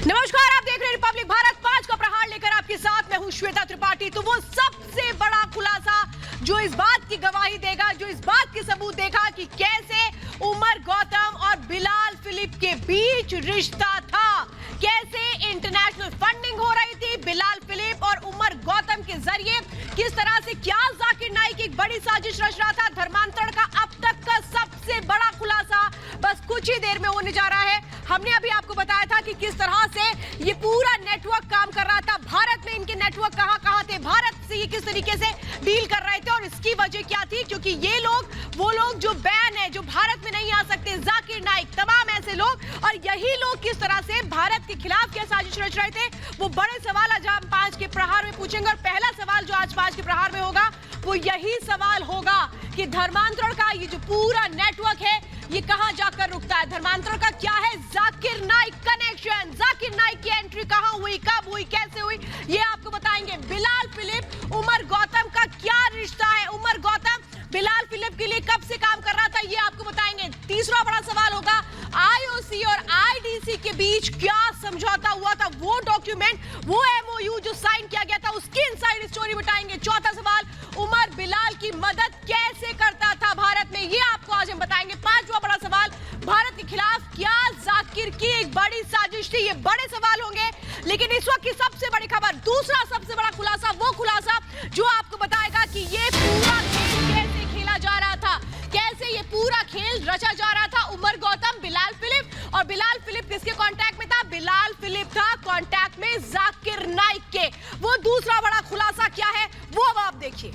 नमस्कार, आप देख रहे हैं रिपब्लिक भारत 5 का प्रहार लेकर आपके साथ मैं हूं श्वेता त्रिपाठी। तो वो सबसे बड़ा खुलासा जो इस बात की गवाही देगा, जो इस बात की सबूत देगा कि कैसे उमर गौतम और बिलाल फिलिप के बीच रिश्ता था, कैसे इंटरनेशनल फंडिंग हो रही थी बिलाल फिलिप और उमर गौतम के जरिए, किस तरह से क्या जाकिर नाइक एक बड़ी साजिश रच रहा था। धर्मांतरण का अब तक का सबसे बड़ा खुलासा बस कुछ ही देर में होने जा रहा है। हमने अभी आपको बताया था कि किस तरह से ये पूरा नेटवर्क काम कर रहा था, भारत में इनके नेटवर्क कहां थे, भारत से ये किस तरीके से डील कर रहे थे और इसकी वजह क्या थी, क्योंकि ये लोग वो लोग जो बैन है, जो भारत में नहीं आ सकते, जाकिर नाइक, तमाम ऐसे लोग, और यही लोग किस तरह से भारत के खिलाफ क्या साजिश रच रहे थे, वो बड़े सवाल आज हम 5 के प्रहार में पूछेंगे। और पहला सवाल जो आज 5 के प्रहार में होगा वो यही सवाल होगा कि धर्मांतरण का ये जो पूरा नेटवर्क है ये कहां जाकर रुकता है, धर्मांतरण का क्या है जाकिर नाइक कनेक्शन, जाकिर नाइक की एंट्री कहां हुई, कब हुई, कैसे हुई, ये आपको बताएंगे। बिलाल फिलिप उमर गौतम का क्या रिश्ता है, उमर गौतम बिलाल फिलिप के लिए कब से काम कर रहा था, ये आपको बताएंगे। तीसरा बड़ा सवाल होगा आईओसी और आईडीसी के बीच क्या समझौता हुआ था, वो डॉक्यूमेंट, वो एमओयू जो साइन किया गया था, उसकी इनसाइड स्टोरी बताएंगे। चौथा सवाल, उमर बिलाल की मदद कैसे करता था भारत में, ये आपको आज हम बताएंगे। पांचवा बड़ा सवाल, भारत के खिलाफ क्या जाकिर की एक बड़ी साजिश थी, ये बड़े सवाल होंगे। लेकिन इस वक्त की सबसे बड़ी खबर, दूसरा सबसे बड़ा खुलासा, वो खुलासा जो आपको बताएगा कि ये पूरा खेल कैसे खेला जा रहा था, कैसे ये पूरा खेल रचा जा रहा था। उमर गौतम, बिलाल फिलिप, और बिलाल फिलिप किसके कांटेक्ट में था, बिलाल फिलिप था कांटेक्ट में जाकिर नाइक के। वो दूसरा बड़ा खुलासा क्या है वो अब आप देखिए।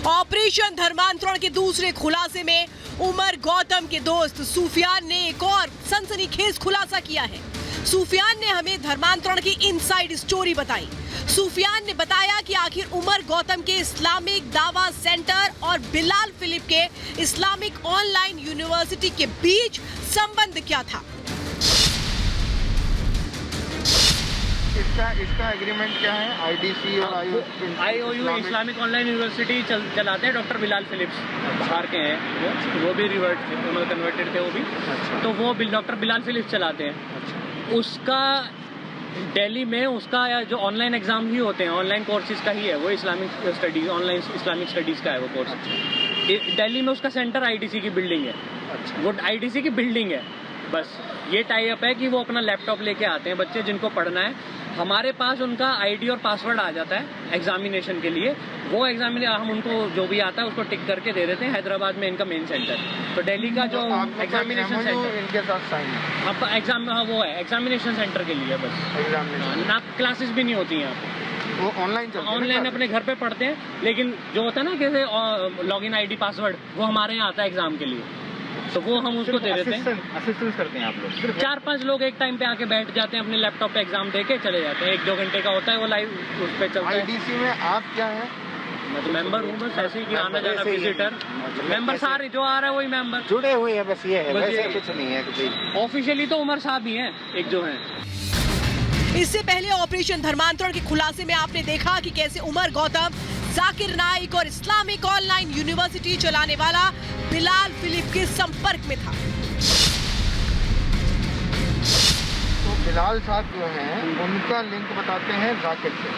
ऑपरेशन धर्मांतरण के दूसरे खुलासे में उमर गौतम के दोस्त सुफियान ने एक और सनसनीखेज खुलासा किया है। सुफियान ने हमें धर्मांतरण की इनसाइड स्टोरी बताई। सुफियान ने बताया कि आखिर उमर गौतम के इस्लामिक दावा सेंटर और बिलाल फिलिप के इस्लामिक ऑनलाइन यूनिवर्सिटी के बीच संबंध क्या था। इसका एग्रीमेंट क्या है, आईडीसी और आईओयू इस्लामिक ऑनलाइन यूनिवर्सिटी चलाते हैं डॉक्टर बिलाल फिलिप्स, बाहर के हैं वो भी कन्वर्टेड थे वो भी। अच्छा। तो वो डॉक्टर बिलाल फिलिप्स चलाते हैं। अच्छा। उसका दिल्ली में उसका जो ऑनलाइन एग्जाम ही होते हैं, ऑनलाइन कोर्सेज का ही है वो, Islamic studies, online Islamic studies का है वो कोर्स। दिल्ली में उसका सेंटर आईडीसी की बिल्डिंग है। अच्छा। वो आईडीसी की बिल्डिंग है। बस ये टाई अप है कि वो अपना लैपटॉप लेके आते हैं बच्चे जिनको पढ़ना है, हमारे पास उनका आईडी और पासवर्ड आ जाता है एग्जामिनेशन के लिए। वो एग्जामिनेशन हम उनको जो भी आता है उसको टिक करके दे देते हैं। हैदराबाद में इनका मेन सेंटर, तो दिल्ली का जो एग्जामिनेशन सेंटर इनके साथ साइन है, अब एग्जाम, हाँ वो है एग्जामिनेशन सेंटर के लिए बस। एग्जामिनेशन ना क्लासेस भी नहीं होती हैं यहाँ पे, वो ऑनलाइन अपने घर पे पढ़ते हैं। लेकिन जो होता है ना कैसे लॉगिन आईडी पासवर्ड, वो हमारे यहाँ आता है एग्जाम के लिए, तो वो हम उसको दे देते हैं। असिस्टेंस करते हैं आप लोग, सिर्फ 4-5 लोग एक टाइम पे आके बैठ जाते हैं, अपने लैपटॉप पे एग्जाम दे के चले जाते हैं। 1-2 घंटे का होता है वो, लाइव उस पे चलता है। आईडीसी में आप क्या है, मैं तो मेंबर हूँ बस, ऐसे ही आना जाना विजिटर। मेंबर सारे जो आ रहा है वही मेंबर जुड़े हुए हैं, बस ये है, बस वैसे ये कुछ नहीं है कुछ। ऑफिशियली तो उमर साहब ही हैं एक जो हैं। इससे पहले ऑपरेशन धर्मांतरण के खुलासे में आपने देखा कि कैसे उमर गौतम जाकिर नाइक और इस्लामिक ऑनलाइन यूनिवर्सिटी चलाने वाला बिलाल फिलिप के संपर्क में था। तो बिलाल साहब जो हैं उनका लिंक बताते हैं जाकिर से।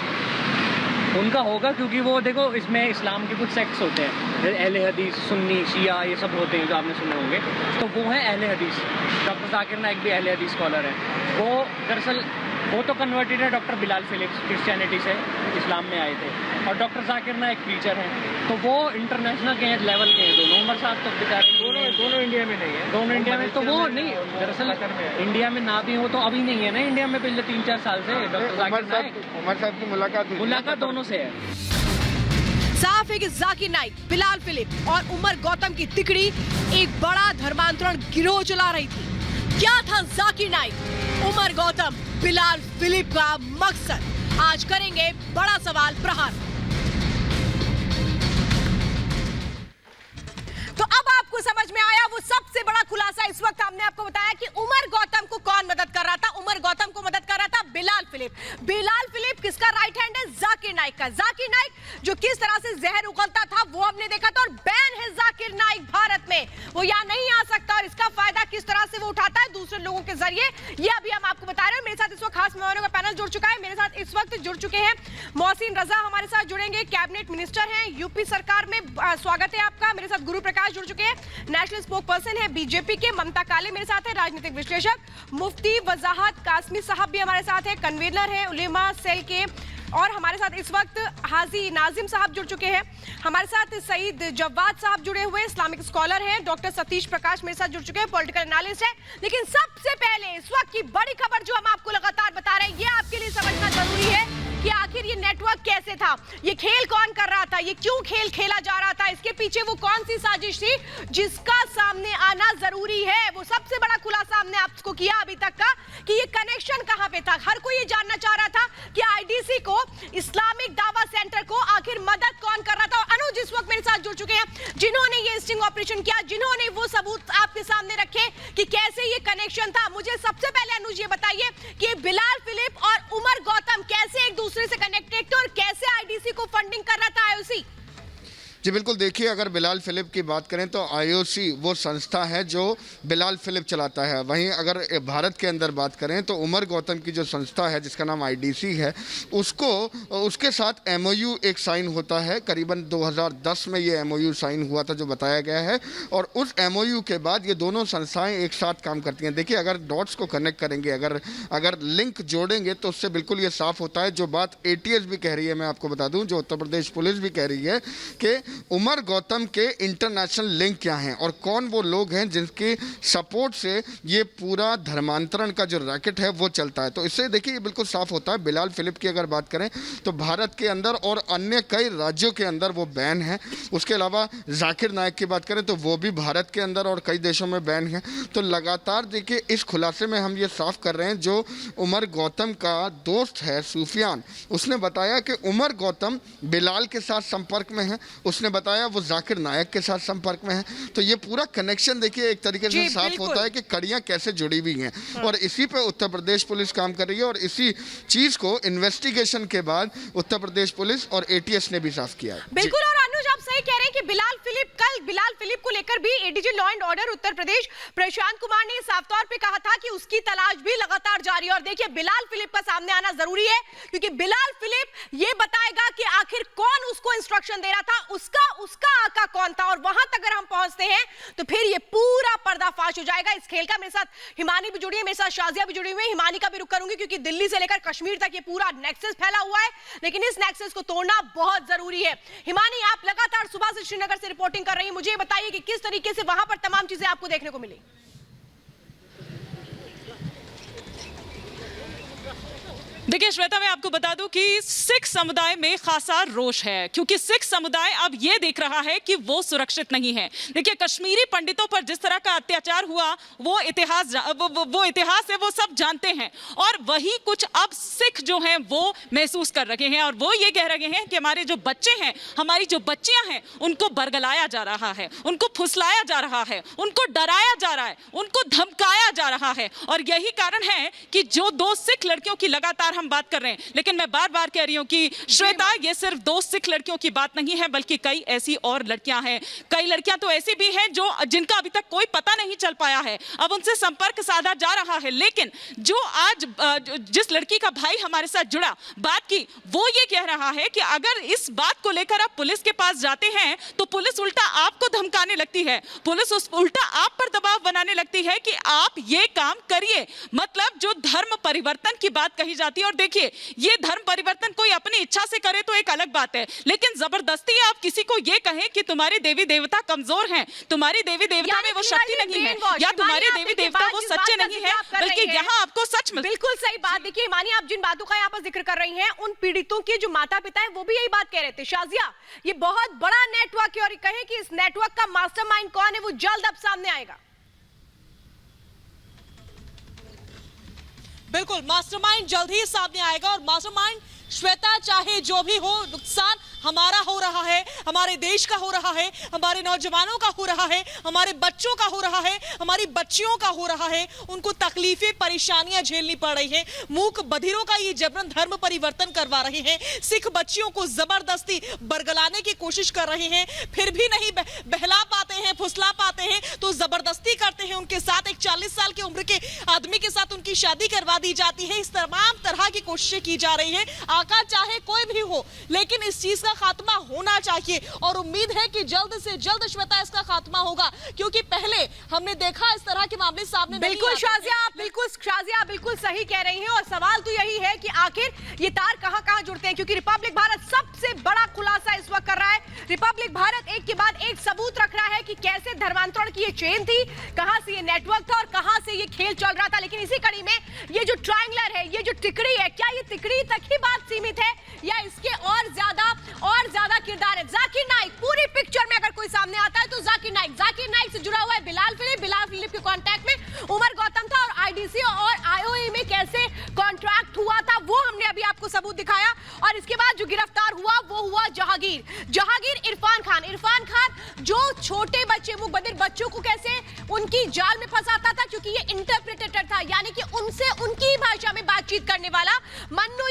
उनका होगा क्योंकि वो देखो इसमें इस्लाम के कुछ सेक्ट्स होते हैं, जैसे अहले हदीस, सुन्नी, शिया, ये सब होते हैं जो आपने सुने होंगे। तो वो है अहले हदीस। डॉक्टर जाकिर नाइक भी अहले हदीस स्कॉलर है। वो दरअसल वो तो कन्वर्टेड है डॉक्टर बिलाल फिलिप्स, क्रिश्चियनिटी से इस्लाम में आए थे, और डॉक्टर जाकिर नाइक टीचर हैं। तो वो इंटरनेशनल के लेवल के हैं दोनों। उमर साहब तो बेचारे दोनों इंडिया में नहीं है, दोनों इंडिया में, तो वो नहीं, दरअसल इंडिया में ना भी हो तो अभी नहीं है ना इंडिया में, पिछले 3-4 साल से डॉक्टर जाकिर नाइक, उमर साहब की मुलाकात दोनों से है। साफ है कि जाकिर नाइक, बिलाल फिलिप और उमर गौतम की तिकड़ी एक बड़ा धर्मांतरण गिरोह चला रही थी। क्या था जाकिर नाइक, उमर गौतम, बिलाल फिलिप का मकसद? आज करेंगे बड़ा सवाल प्रहार। तो अब आपको समझ में आया वो सबसे बड़ा खुलासा। इस वक्त हमने आपको बताया कि उमर गौतम को कौन मदद कर रहा था। उमर गौतम को मदद जाएगा। जाकिर नाइक जो किस तरह से जहर उगलता था वो हमने देखा था, और बैन है जाकिर नाइक भारत में, वो यहाँ नहीं आ सकता, और इसका फायदा किस तरह से वो उठाता है दूसरे लोगों के जरिए, ये अभी हम आपको बता रहे हैं। मेरे साथ इस वक्त खास मेहमानों का पैनल जुड़ चुका है। मेरे साथ इस वक्त जुड़ चुके हैं मोहसिन रजा, हमारे साथ जुड़ेंगे, कैबिनेट मिनिस्टर हैं यूपी सरकार में, स्वागत है आपका। मेरे साथ गुरु प्रकाश जुड़ चुके हैं, नेशनल स्पोक पर्सन है बीजेपी के। ममता काले मेरे साथ है, राजनीतिक विश्लेषक। मुफ्ती वजाहत कासमी साहब भी हमारे साथ है, कन्वीनर है उलेमा सेल के। और हमारे साथ इस वक्त हाजी नाजिम साहब जुड़ चुके हैं। हमारे साथ सईद जवाद साहब जुड़े हुए, इस्लामिक स्कॉलर हैं। डॉक्टर सतीश प्रकाश मेरे साथ जुड़ चुके हैं, पॉलिटिकल एनालिस्ट है। लेकिन सबसे पहले इस वक्त की बड़ी खबर जो हम आपको लगातार बता रहे हैं, ये आपके लिए समझना जरूरी है कि आखिर ये नेटवर्क कैसे था, ये खेल कौन कर रहा था, ये क्यों खेल खेला जा रहा था, इसके पीछे वो कौन सी साजिश थी जिसका सामने आना जरूरी है। वो सबसे बड़ा खुलासा हमने आपको किया अभी तक का कि ये कनेक्शन कहां पे था। हर कोई ये जानना चाह रहा था कि आईडीसी को, इस्लामिक दावा सेंटर को आखिर मदद कौन कर रहा था। और अनुज इस वक्त मेरे साथ जुड़ चुके हैं, जिन्होंने ये स्टिंग ऑपरेशन किया, जिन्होंने वो सबूत आपके सामने रखे कि कैसे ये कनेक्शन था। मुझे सबसे पहले अनुज ये बताइए कि बिलाल फिलिप और उमर गौतम कैसे एक दूसरे से कनेक्टेड थे और कैसे आईडीसी को फंडिंग कर रहा था आईओसी। जी बिल्कुल, देखिए अगर बिलाल फिलिप की बात करें तो आईओसी वो संस्था है जो बिलाल फिलिप चलाता है। वहीं अगर भारत के अंदर बात करें तो उमर गौतम की जो संस्था है जिसका नाम आईडीसी है, उसके साथ एमओयू एक साइन होता है। करीबन 2010 में ये एमओयू साइन हुआ था जो बताया गया है, और उस एमओयू के बाद ये दोनों संस्थाएं एक साथ काम करती हैं। देखिए अगर डॉट्स को कनेक्ट करेंगे, अगर लिंक जोड़ेंगे तो उससे बिल्कुल ये साफ होता है। जो बात एटीएस भी कह रही है, मैं आपको बता दूं, जो उत्तर प्रदेश पुलिस भी कह रही है कि उमर गौतम के इंटरनेशनल लिंक क्या हैं और कौन वो लोग हैं जिनके सपोर्ट से ये पूरा धर्मांतरण का जो रैकेट है वो चलता है। तो इससे देखिए ये बिल्कुल साफ होता है। बिलाल फिलिप की अगर बात करें तो भारत के अंदर और अन्य कई राज्यों के अंदर वो बैन है। उसके अलावा जाकिर नाइक की बात करें तो वो भी भारत के अंदर और कई देशों में बैन है। तो लगातार देखिए इस खुलासे में हम ये साफ कर रहे हैं, जो उमर गौतम का दोस्त है सूफियान, उसने बताया कि उमर गौतम बिलाल के साथ संपर्क में है, उसने बताया वो जाकिर नाइक के साथ संपर्क में है। तो ये पूरा कनेक्शन देखिए एक तरीके से साफ होता है कि कड़ियां कैसे जुड़ी हुई हैं। और इसी पे उत्तर प्रदेश पुलिस काम कर रही है, और इसी चीज को इन्वेस्टिगेशन के बाद उत्तर प्रदेश पुलिस और एटीएस ने भी साफ किया है। बिल्कुल, और अनुज आप सही कह रहे हैं कि बिलाल फिलिप को लेकर भी ADG law and order Uttar Pradesh Prashant Kumar ने साफ तौर पे कहा था कि उसकी तलाश भी लगातार जारी है। और देखिए बिलाल फिलिप का सामने आना जरूरी है, क्योंकि बिलाल फिलिप ये बताएगा कि आखिर कौन उसको इंस्ट्रक्शन दे रहा था, उसका आका कौन था। और वहां तक अगर हम पहुंचते हैं तो फिर ये पूरा पर्दाफाश हो जाएगा इस खेल का। मेरे साथ हिमानी भी जुड़ी है, मेरे साथ शाजिया भी जुड़ी हुई है। हिमानी का भी रुख करूंगी क्योंकि दिल्ली से लेकर कश्मीर तक ये पूरा नेक्सस फैला हुआ है, लेकिन इस नेक्सस को तोड़ना बहुत जरूरी है। हिमानी, आप लगातार सुबह से श्रीनगर से रिपोर्टिंग कर रही हैं, मुझे बताइए कि किस तरीके से वहां पर तमाम चीजें आपको देखने को मिली। देखिए श्वेता, मैं आपको बता दूं कि सिख समुदाय में खासा रोष है, क्योंकि सिख समुदाय अब ये देख रहा है कि वो सुरक्षित नहीं है। देखिए कश्मीरी पंडितों पर जिस तरह का अत्याचार हुआ वो इतिहास है, वो सब जानते हैं, और वही कुछ अब सिख जो हैं वो महसूस कर रहे हैं। और वो ये कह रहे हैं कि हमारे जो बच्चे हैं, हमारी जो बच्चियां हैं, उनको बरगलाया जा रहा है, उनको फुसलाया जा रहा है, उनको डराया जा रहा है, उनको धमकाया जा रहा है। और यही कारण है कि जो 2 सिख लड़कियों की लगातार हम बात कर रहे हैं, लेकिन मैं बार बार कह रही हूं कि श्वेता, ये सिर्फ 2 सिख लड़कियों की बात नहीं है, बल्कि कई ऐसी और लड़कियां हैं। कई लड़कियां तो ऐसी भी हैं जिनका अभी तक कोई पता नहीं चल पाया है, अब उनसे संपर्क साधा जा रहा है। लेकिन जो आज जिस लड़की का भाई हमारे साथ जुड़ा, बात की, वो ये कह रहा है कि अगर इस बात को लेकर आप पुलिस के पास जाते हैं तो पुलिस उल्टा आपको धमकाने लगती है, पुलिस उल्टा आप पर दबाव बनाने लगती है कि आप ये काम करिए। मतलब जो धर्म परिवर्तन की बात कही जाती है, और देखिए ये धर्म परिवर्तन कोई अपनी इच्छा से करे तो एक अलग बात है, लेकिन जबरदस्ती आप किसी को ये कहें कि तुम्हारे देवी देवता कमजोर हैं, तुम्हारी देवी देवता में वो शक्ति नहीं है, या तुम्हारे देवी देवता वो सच्चे नहीं है, बल्कि यहाँ आपको सच में। बिल्कुल सही बात। देखिए मानी, आप जिन बातों का यहाँ पर जिक्र कर रही हैं, उन पीड़ितों के जो माता पिता है वो भी यही बात कह रहे थे। शाजिया, ये बहुत बड़ा नेटवर्क है, और कहें कि इस नेटवर्क का मास्टरमाइंड कौन है वो जल्द अब सामने आएगा। बिल्कुल, मास्टरमाइंड जल्द ही सामने आएगा, और मास्टरमाइंड श्वेता, चाहे जो भी हो, नुकसान हमारा हो रहा है, हमारे देश का हो रहा है, हमारे नौजवानों का हो रहा है, हमारे बच्चों का हो रहा है, हमारी बच्चियों का हो रहा है। उनको तकलीफें, परेशानियां झेलनी पड़ रही है। मूक बधिरों का ये जबरन धर्म परिवर्तन करवा रहे हैं। सिख बच्चियों को जबरदस्ती बरगलाने की कोशिश कर रहे हैं, फिर भी नहीं बहला पाते हैं, फुसला पाते हैं तो जबरदस्ती करते हैं उनके साथ। एक 40 साल की उम्र के आदमी के साथ उनकी शादी करवा दी जाती है। इस तमाम तरह की कोशिशें की जा रही है। आका चाहे कोई भी हो, लेकिन इस चीज का खात्मा होना चाहिए और उम्मीद है कि जल्द से जल्द श्वेता इसका खात्मा होगा, क्योंकि पहले हमने देखा इस तरह के मामले सामने नहीं बिल्कुल आते। शाजिया, आप बिल्कुल सही कह रही हैं और सवाल तो यही है कि आखिर ये तार कहां-कहां जुड़ते हैं, क्योंकि रिपब्लिक भारत सबसे बड़ा खुलासा इस वक्त कर रहा है। रिपब्लिक भारत एक के बाद एक सबूत रख रहा है कि कैसे धर्मांतरण की ये चेन थी, कहां से ये नेटवर्क था और कहां से ये खेल चल रहा था। लेकिन इसी कड़ी में ये जो ट्रायंगुलर है, ये जो तिकड़ी है, क्या ये तिकड़ी तक ही बात सीमित है या इसके और ज्यादा किरदार है? जाकिर नाइक पूरी पिक्चर में अगर कोई सामने आता है तो जाकिर नाइक से जुड़ा हुआ है बिलाल फिलिप के कांटेक्ट में उमर गौतम था और आईडीसी और आईओए में कैसे कॉन्ट्रैक्ट हुआ था वो हमने अभी आपको सबूत दिखाया। और इसके बाद जो गिरफ्तार हुआ वो हुआ जहांगीर इरफान खान जो छोटे बच्चे, मुख बधिर बच्चों को कैसे उनकी जाल में फंसाता था, क्योंकि ये इंटरप्रेटर था, यानी कि उनसे उनकी भाषा में बातचीत करने वाला। मन्नू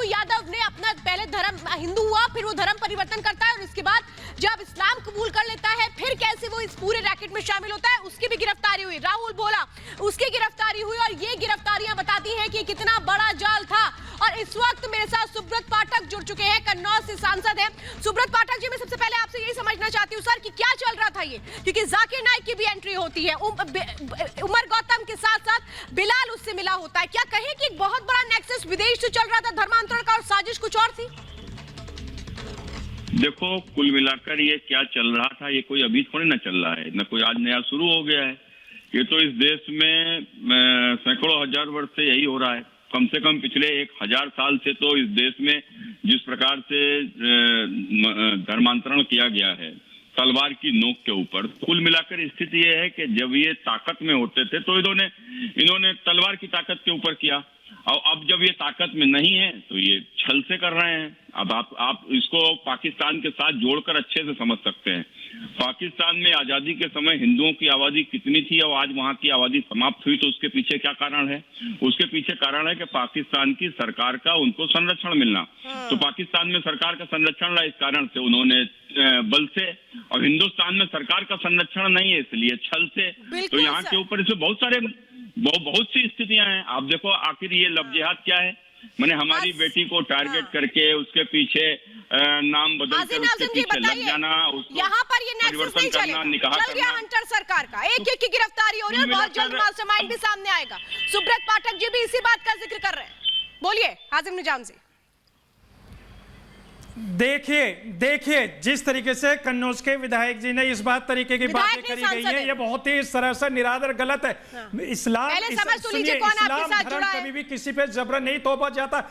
यादव ने अपना पहले धर्म हिंदू हुआ, फिर वो धर्म परिवर्तन करता है और इसके बाद जब इस्लाम कबूल कर लेता है फिर कैसे वो इस पूरे रैकेट में शामिल होता है, उसकी भी गिरफ्तारी हुई। राहुल भोला, उसकी गिरफ्तारी हुई और ये गिरफ्तारियां बताती हैं कि कितना बड़ा जाल था। और इस वक्त मेरे साथ सुब्रत पाठक जुड़ चुके हैं, कन्नौज से सांसद हैं। सुब्रत पाठक जी, मैं सबसे पहले आपसे यही समझना चाहती हूँ सर कि क्या चल रहा था ये, क्योंकि जाकिर नाइक की भी एंट्री होती है, उमर गौतम के साथ साथ बिलाल उससे मिला होता है। क्या कहें कि एक बहुत बड़ा नेक्सस विदेश से चल रहा था धर्मांतरण का और साजिश कुछ और थी? देखो, कुल मिलाकर ये क्या चल रहा था, ये कोई अभी थोड़ी ना चल रहा है, न कोई आज नया शुरू हो गया है। ये तो इस देश में सैकड़ों हजार वर्ष से यही हो रहा है। कम से कम पिछले 1000 साल से तो इस देश में जिस प्रकार से धर्मांतरण किया गया है तलवार की नोक के ऊपर, कुल मिलाकर स्थिति ये है कि जब ये ताकत में होते थे तो इन्होंने तलवार की ताकत के ऊपर किया, और अब जब ये ताकत में नहीं है तो ये छल से कर रहे हैं। अब आप इसको पाकिस्तान के साथ जोड़कर अच्छे से समझ सकते हैं। पाकिस्तान में आजादी के समय हिंदुओं की आबादी कितनी थी और आज वहां की आबादी समाप्त हुई, तो उसके पीछे क्या कारण है? उसके पीछे कारण है कि पाकिस्तान की सरकार का उनको संरक्षण मिलना। तो पाकिस्तान में सरकार का संरक्षण रहा, इस कारण से उन्होंने बल से, और हिंदुस्तान में सरकार का संरक्षण नहीं है इसलिए छल से। तो यहाँ के ऊपर इसमें बहुत सी स्थितियां हैं। आप देखो, आखिर ये लफ्ज़ियात क्या है? मैंने हमारी बेटी को टारगेट करके उसके पीछे नाम बदलकर उसके पीछे लग जाना, उसको यहाँ पर ये नेक्सस नहीं चलेगा। चल गया हंटर सरकार का, एक की गिरफ्तारी हो रही है और बहुत जल्द मास्टरमाइंड भी सामने आएगा। सुब्रत पाठक जी भी इसी बात का जिक्र कर रहे हैं, बोलिए हाजिम निजाम जी। देखिए जिस तरीके से कन्नौज के विधायक जी ने इस बात तरीके की बातें करी गई है, ये बहुत ही सरासर निरादर गलत है। इस्लाम धर्म कभी भी किसी पे जबरन नहीं थोपा जाता।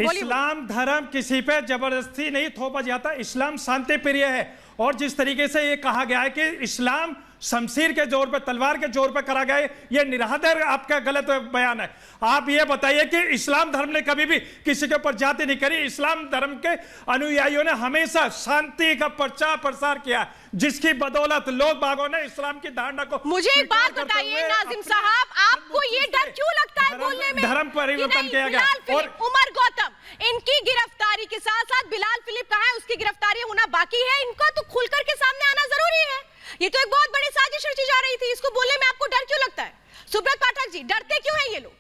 इस्लाम धर्म किसी पे जबरदस्ती नहीं थोपा जाता। इस्लाम शांति प्रिय है और जिस तरीके से ये कहा गया है कि इस्लाम शमशीर के जोर पे, तलवार के जोर पे करा गया है, ये निरादर आपका गलत बयान है। आप ये बताइए कि इस्लाम धर्म ने कभी भी किसी के ऊपर जाति नहीं करी। इस्लाम धर्म के अनुयायियों ने हमेशा शांति का प्रचार प्रसार किया, जिसकी बदौलत लोग बागों ने इस्लाम की धारणा को। मुझे एक बात बताइए नाजिम साहब, आपको ये डर क्यों लगता है बोलने में धर्म परिवर्तन किया गया? और उमर गौतम, इनकी गिरफ्तारी के साथ साथ बिलाल फिलिप कहाँ है, उसकी गिरफ्तारी होना बाकी है। इनका तो खुलकर के सामने आना जरूरी है। ये तो एक बहुत बड़ी साजिश रची जा रही थी, इसको बोलने में आपको डर क्यों लगता है? सुब्रत पाठक जी, डड़ते क्यों हैं ये लोग?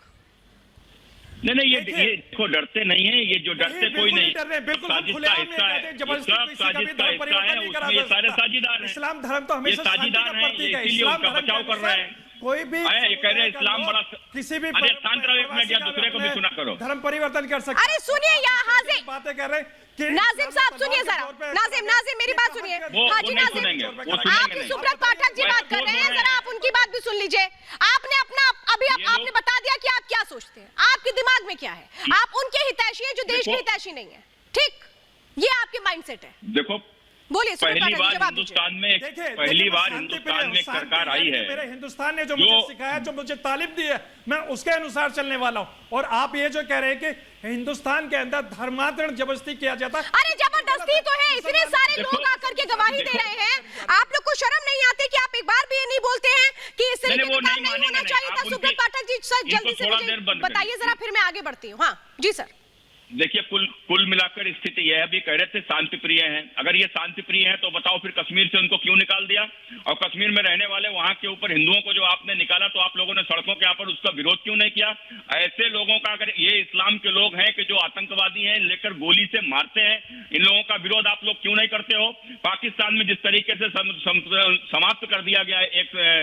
नहीं, ये देखो, डरते नहीं है, ये जो डरते कोई नहीं, साजिश का हिस्सा है, साजिश का हिस्सा है, उसमें ये सारे साझीदार हैं। इस्लाम धर्म तो हमेशा साझीदार हैं, इसीलिए उनका बचाव कर रहे हैं। कोई भी ये कह रहे हैं इस्लाम बड़ा किसी भी अरे शांत रहो, एक मिनट, या दूसरे को भी सुना करो। धर्म परिवर्तन कर सकते। अरे सुनिए यहाँ से बातें कर रहे हैं। नाजिम साहब सुनिए जरा, नाजिम मेरी बात सुनिए। हाजी नाजिम, आप सुब्रत पाठक जी बात कर रहे हैं, जरा आप उनकी बात भी सुन लीजिए। आपने अपना आपने बता दिया कि आप क्या सोचते हैं, आपके दिमाग में क्या है। आप उनके हितैषी हैं जो देश के हितैषी नहीं है, ठीक? ये आपके माइंडसेट है। बोलिए सुब्रत पहली पाठक जी, बार जवाब दीजिए। हिंदुस्तान में पहली बार हिंदुस्तान में एक सरकार आई है। मेरे हिंदुस्तान ने जो मुझे सिखाया, जो मुझे तालीम दी है, मैं उसके अनुसार चलने वाला हूं। और आप ये जो कह रहे हैं कि हिंदुस्तान के अंदर धर्मांतरण जबरदस्ती किया जाता है, अरे जबरदस्ती तो है, इतने सारे लोग आकर के गवाही दे रहे हैं, आप लोग को शर्म नहीं आती कि आप एक बार भी ये नहीं बोलते हैं कि इस तरीके का काम नहीं होना चाहिए था? सुब्रत पाठक जी सर जल्दी से मुझे बताइए जरा, फिर मैं आगे बढ़ती हूँ। हाँ जी सर। देखिए, कुल मिलाकर स्थिति यह है, अभी कह रहे थे शांति प्रिय हैं। अगर ये शांति प्रिय हैं तो बताओ फिर कश्मीर से उनको क्यों निकाल दिया? और कश्मीर में रहने वाले वहां के ऊपर हिंदुओं को जो आपने निकाला, तो आप लोगों ने सड़कों के ऊपर उसका विरोध क्यों नहीं किया? ऐसे लोगों का, अगर ये इस्लाम के लोग हैं कि जो आतंकवादी हैं, लेकर गोली से मारते हैं, इन लोगों का विरोध आप लोग क्यों नहीं करते हो? पाकिस्तान में जिस तरीके से समाप्त कर दिया गया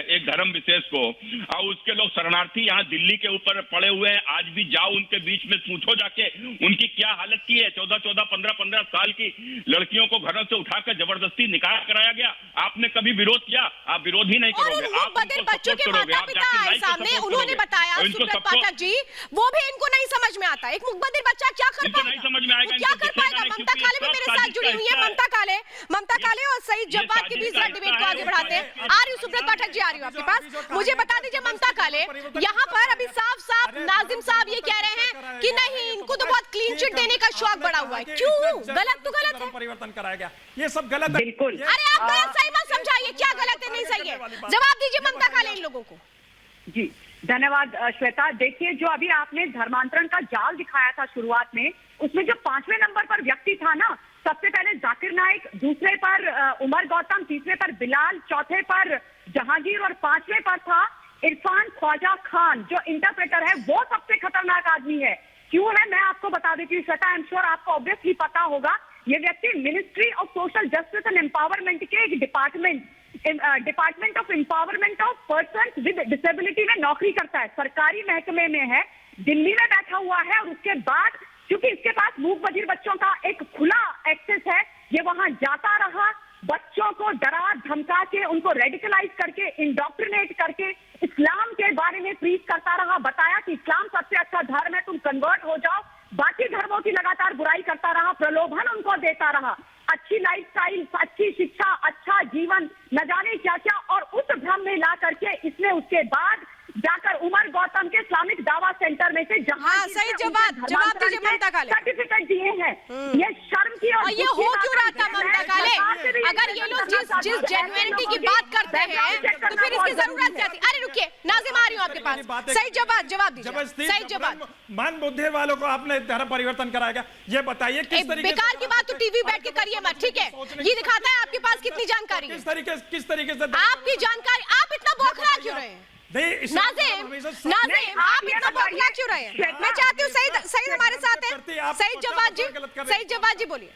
एक धर्म विशेष को, और उसके लोग शरणार्थी यहाँ दिल्ली के ऊपर पड़े हुए हैं, आज भी जाओ उनके बीच में पूछो जाके उनकी क्या हालत की है। 14-14, 15-15 साल की लड़कियों को घरों से उठाकर जबरदस्ती निकाह कराया गया। आपने कभी विरोध किया? आप विरोध ही नहीं करोगे। आप बदर बच्चों के माता पिता आए सामने, उन्होंने बताया सुब्रत पाठक जी, वो भी इनको नहीं समझ में आता। एक मुकद्दर बच्चा क्या कर पाएगा? नहीं समझ में आएगा, क्या कर पाएगा? ममता काले भी मेरे साथ जुड़ी हुई है। ममता काले और सईद जब्बार के बीच डिबेट को आगे बढ़ाते हैं। आ रही हूँ सुब्रत पाठक जी, आ रही हूँ आपके पास। मुझे बता दीजिए ममता काले, यहाँ पर अभी साफ साफ नाजिम साहब ये कह रहे हैं कि नहीं, इनको तो बहुत क्लीन चिट देने का शौक बड़ा हुआ है। क्यों? गलत तो गलत है, परिवर्तन कराया गया, ये सब गलत है। बिल्कुल। अरे आप गलत सही मत समझाइए, क्या गलत है नहीं सही है, जवाब दीजिए ममता काले इन लोगों को। जी धन्यवाद श्वेता। देखिए, जो अभी आपने धर्मांतरण का जाल दिखाया था शुरुआत में, उसमें जो 5वें नंबर पर व्यक्ति था ना, सबसे पहले जाकिर नाइक, दूसरे पर उमर गौतम, तीसरे पर बिलाल, चौथे पर जहांगीर और 5वें पर था इरफान ख्वाजा खान, जो इंटरप्रेटर है। वो सबसे खतरनाक आदमी है। क्यों है मैं आपको बता देती हूँ श्वेता, आई एम श्योर आपको ऑब्वियसली पता होगा। ये व्यक्ति ministry of social justice and empowerment के एक department of empowerment of persons with disability में नौकरी करता है, सरकारी महकमे में है, दिल्ली में बैठा हुआ है। और उसके बाद क्योंकि इसके पास मूक बधिर बच्चों का एक खुला एक्सेस है, ये वहां जाता रहा, बच्चों को डरा धमका के, उनको रेडिकलाइज करके, इंडोक्ट्रिनेट करके इस्लाम के बारे में प्रीच करता रहा, बताया कि इस्लाम सबसे अच्छा धर्म है, तुम कन्वर्ट हो जाओ। बाकी धर्मों की लगातार बुराई करता रहा, प्रलोभन उनको देता रहा, अच्छी लाइफस्टाइल, अच्छी शिक्षा, अच्छा जीवन, न जाने क्या क्या, और उस भ्रम में ला करके इसने उसके बाद जाकर उमर गौतम के इस्लामिक दावा सेंटर में से जहां सही जवाब दीजिए ममता काले, सर्टिफिकेट दिए हैं। ये शर्म की और ये हो क्यों रहा था ममता काले? अगर ये लोग जिस जेन्युइनिटी की बात करते हैं तो फिर इसकी जरूरत क्या थी? अरे रुकिए, नाजिम आ रही हूँ आपके पास, सही जवाब दीजिए, सही जवाब। मन बुद्धि वालों को आपने धर्म परिवर्तन कराएगा, ये बताइए किस तरीके बेकार की बात तो टीवी बैठ के करिए मत, ठीक है? ये दिखाता है आपके पास कितनी जानकारी है, किस तरीके से आपकी जानकारी। आप इतना बौखला क्यों रहे हैं नाजिम? आप इतना बौखला क्यों रहे हैं? मैं चाहती हूँ सही हमारे साथ है, सही जवाब जी बोलिए।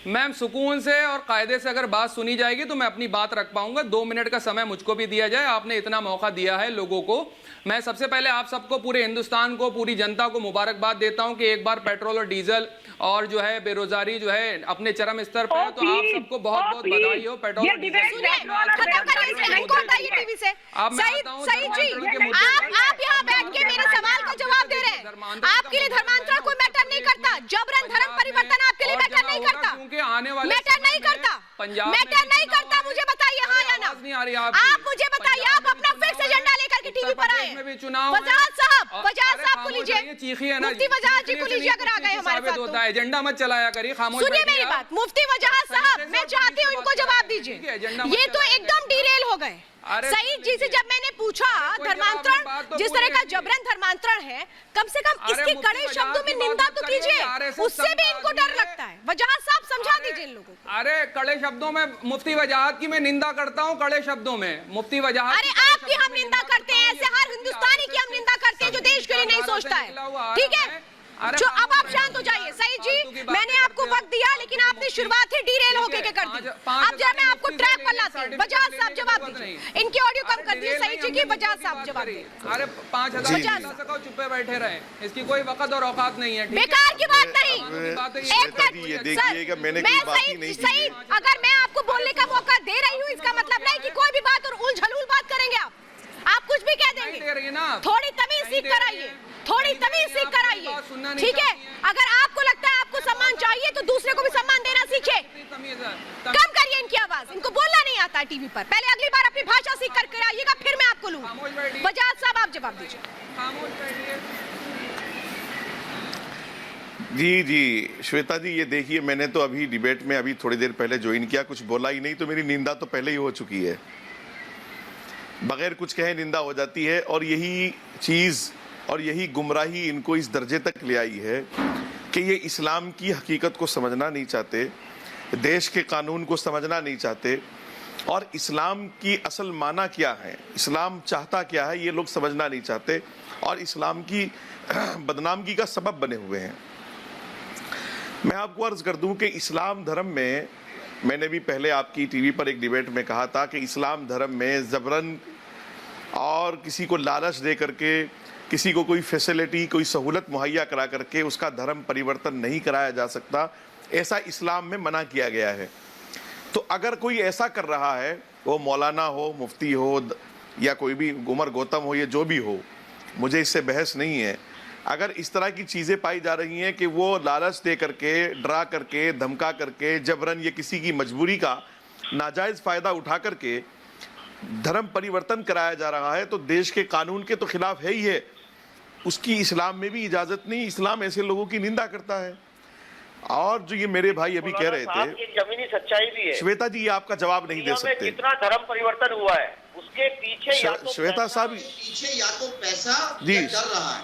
मैम, सुकून से और कायदे से अगर बात सुनी जाएगी तो मैं अपनी बात रख पाऊंगा। 2 मिनट का समय मुझको भी दिया जाए, आपने इतना मौका दिया है लोगों को। मैं सबसे पहले आप सबको, पूरे हिंदुस्तान को, पूरी जनता को मुबारकबाद देता हूं कि एक बार पेट्रोल और डीजल और जो है बेरोजगारी जो है अपने चरम स्तर पर है, तो आप सबको बहुत बहुत बधाई हो। पेट्रोल और डीजल आप यहाँ बैठ के मेरे सवाल का जवाब दे रहे हैं। आपके लिए धर्मांतरण कोई मैटर नहीं करता, जबरन धर्म परिवर्तन आपके लिए मैटर नहीं करता, आने वाले मैटर नहीं करता, मैटर नहीं करता। मुझे बताइए हाँ या ना? आप मुझे बताइए, आप अपना फिक्स एजेंडा लेकर के टीवी पर आए। वजाहत साहब को लीजिए, मुफ्ती वजाहत जी को लीजिए अगर आ गए हमारे साथ तो। एजेंडा मत चलाया करिए, खामोश सुनिए मेरी बात। मुफ्ती वजाहत साहब, मैं चाहती हूँ इनको जवाब दीजिए। ये तो एकदम डिरेल हो गए। सईद जी से जब मैंने पूछा धर्मांतरण जिस तरह का जबरन धर्मांतरण है, कम से कम इसके कड़े शब्दों में निंदा तो कीजिए, उससे भी इनको डर लगता है। वजाहत साहब समझा दीजिए इन लोगों को। अरे कड़े शब्दों में मुफ्ती वजाहत की मैं निंदा करता हूँ, कड़े शब्दों में मुफ्ती वजाहत। अरे आपकी हम निंदा करते हैं, ऐसे हर हिंदुस्तानी की हम निंदा करते हैं जो देश के लिए नहीं सोचता है, ठीक है? जो अब आप शांत हो जाइए। सईद जी, मैंने आपको वक्त दिया, लेकिन आपने शुरुआत ही डीरेल होके के कर दी। अब जब मैं आपको ट्रैक पर लाती हूँ, वजाहत साहब जवाब दीजिए। इनकी ऑडियो कम कर दीजिए सईद जी की, वजाहत साहब जवाब दीजिए। अरे 5000 चुप्पे बैठे रहे, इसकी कोई वक्त और औकात नहीं है। बेकार की बात नहीं, एक मिनट सईद, अगर मैं आपको बोलने का मौका दे रही हूँ, इसका मतलब नहीं कि कोई भी बात और उलझलूल बात करेंगे आप कुछ भी कह देंगे। थोड़ी तमीज सीख कर आइए, थोड़ी तमीज सीख कर आइए, ठीक है? अगर आपको लगता है आपको सम्मान चाहिए तो दूसरे को भी सम्मान देना सीखे। कम करिए इनकी आवाज, इनको बोलना नहीं आता है टीवी पर। पहले अगली बार अपनी भाषा सीख कर आइएगा, फिर मैं आपको लूंगी। बजाज साहब आप जवाब दीजिए। जी श्वेता जी, ये देखिए, मैंने तो अभी डिबेट में अभी थोड़ी देर पहले ज्वाइन किया, कुछ बोला ही नहीं, तो मेरी निंदा तो पहले ही हो चुकी है। बगैर कुछ कहे निंदा हो जाती है, और यही चीज़ और यही गुमराही इनको इस दर्जे तक ले आई है कि ये इस्लाम की हकीकत को समझना नहीं चाहते, देश के कानून को समझना नहीं चाहते, और इस्लाम की असल माना क्या है, इस्लाम चाहता क्या है, ये लोग समझना नहीं चाहते, और इस्लाम की बदनामगी का सबब बने हुए हैं। मैं आपको अर्ज कर दूं कि इस्लाम धर्म में, मैंने भी पहले आपकी टीवी पर एक डिबेट में कहा था कि इस्लाम धर्म में ज़बरन और किसी को लालच दे करके, किसी को कोई फैसिलिटी, कोई सहूलत मुहैया करा करके उसका धर्म परिवर्तन नहीं कराया जा सकता, ऐसा इस्लाम में मना किया गया है। तो अगर कोई ऐसा कर रहा है, वो मौलाना हो, मुफ्ती हो, या कोई भी उमर गौतम हो, या जो भी हो, मुझे इससे बहस नहीं है, अगर इस तरह की चीज़ें पाई जा रही हैं कि वो लालच दे करके, डरा करके, धमका करके, जबरन ये किसी की मजबूरी का नाजायज़ फ़ायदा उठा करके धर्म परिवर्तन कराया जा रहा है, तो देश के कानून के तो खिलाफ है ही है, उसकी इस्लाम में भी इजाज़त नहीं। इस्लाम ऐसे लोगों की निंदा करता है। और जो ये मेरे भाई अभी कह रहे थे, जमीनी सच्चाई भी है। श्वेता जी, ये आपका जवाब नहीं दे सकते। कितना धर्म परिवर्तन हुआ है, उसके पीछे या तो श्वेता साहब, पीछे या तो पैसा जी चल रहा है।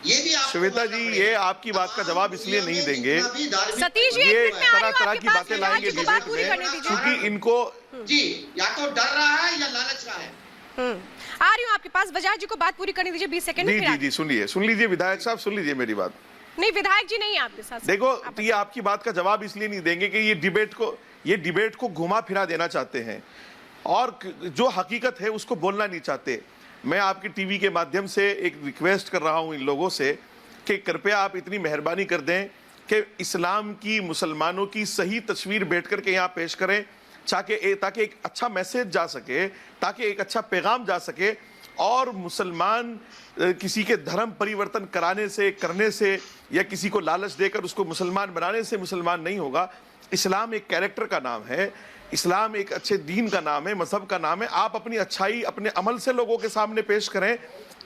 ये भी श्वेता जी, ये आपकी बात का जवाब इसलिए नहीं देंगे, सतीश जी, ये एक मिनट में आ रही तरह हूं तरह आपके की पास, बातें लाएंगे डिबेट में, क्योंकि इनको जी या तो डर रहा है या लालच रहा है। आ रही हूँ आपके पास। बजाज जी को बात पूरी करने दीजिए, 20 सेकंड। जी जी, सुन लीजिए विधायक साहब, सुन लीजिए मेरी बात। नहीं, विधायक जी नहीं है आपके साथ। देखो, तो ये आपकी बात का जवाब इसलिए नहीं देंगे कि ये डिबेट को घुमा फिरा देना चाहते हैं, और जो हकीकत है उसको बोलना नहीं चाहते। मैं आपकी टीवी के माध्यम से एक रिक्वेस्ट कर रहा हूं इन लोगों से कि कृपया आप इतनी मेहरबानी कर दें कि इस्लाम की, मुसलमानों की सही तस्वीर बैठ कर के यहाँ पेश करें, ताकि एक अच्छा मैसेज जा सके, ताकि एक अच्छा पैगाम जा सके, और मुसलमान किसी के धर्म परिवर्तन करने से या किसी को लालच देकर उसको मुसलमान बनाने से मुसलमान नहीं होगा। इस्लाम एक कैरेक्टर का नाम है, इस्लाम एक अच्छे दीन का नाम है, मजहब का नाम है। आप अपनी अच्छाई अपने अमल से लोगों के सामने पेश करें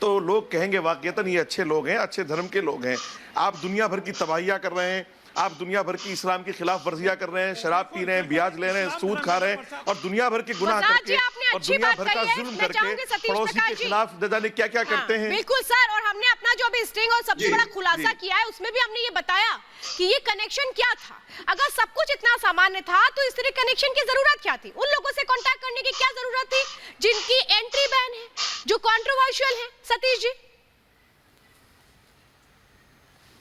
तो लोग कहेंगे वाकईतन ये अच्छे लोग हैं, अच्छे धर्म के लोग हैं। आप दुनिया भर की तबाहियाँ कर रहे हैं, आप दुनिया भर की इस्लाम की खिलाफ वर्जियां कर रहे हैं, शराब पी रहे हैं, ब्याज ले रहे हैं, सूद खा रहे हैं, और दुनिया भर के गुनाह करके और दुनिया भर का जुल्म करके पड़ोसी के खिलाफ न जाने क्या क्या करते हैं। बिल्कुल सर, और हमने अपना जो अभी स्टिंग और सबसे बड़ा खुलासा किया है, उसमें भी हमने ये बताया कि ये कनेक्शन क्या था। अगर सब कुछ इतना सामान्य था तो इस तरह कनेक्शन की जरूरत क्या थी? उन लोगों से कांटेक्ट करने की क्या जरूरत थी जिनकी एंट्री बैन है, जो कंट्रोवर्शियल है? सतीश जी,